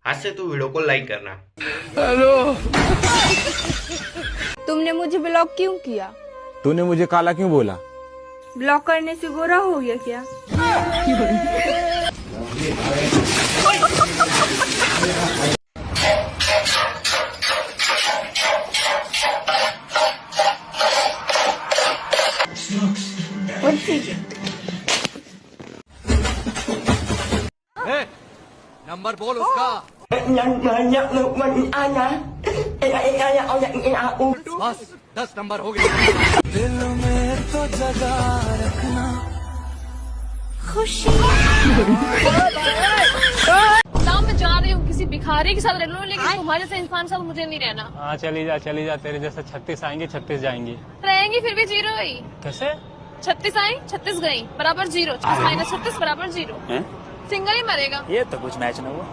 आज से तू वीडियो को लाइक करना। हेलो, तुमने मुझे ब्लॉक क्यों किया? तूने मुझे काला क्यों बोला? ब्लॉक करने से गोरा हो गया क्या? नंबर बोल उसका। बस 10 नंबर हो गया। दिल में तो जगा रखना खुशी। मैं जा रही हूँ, किसी भिखारी के साथ रह लूँ, लेकिन तुम्हारे जैसे इंसान साथ मुझे नहीं रहना। हाँ चली जा, तेरे जैसे 36 आएंगे 36 जाएंगे। रहेंगी फिर भी 0 ही। कैसे? 36 आई 36 गई बराबर 0, 36 - 36 बराबर 0। सिंगल ही मरेगा। ये तो कुछ मैच न हुआ।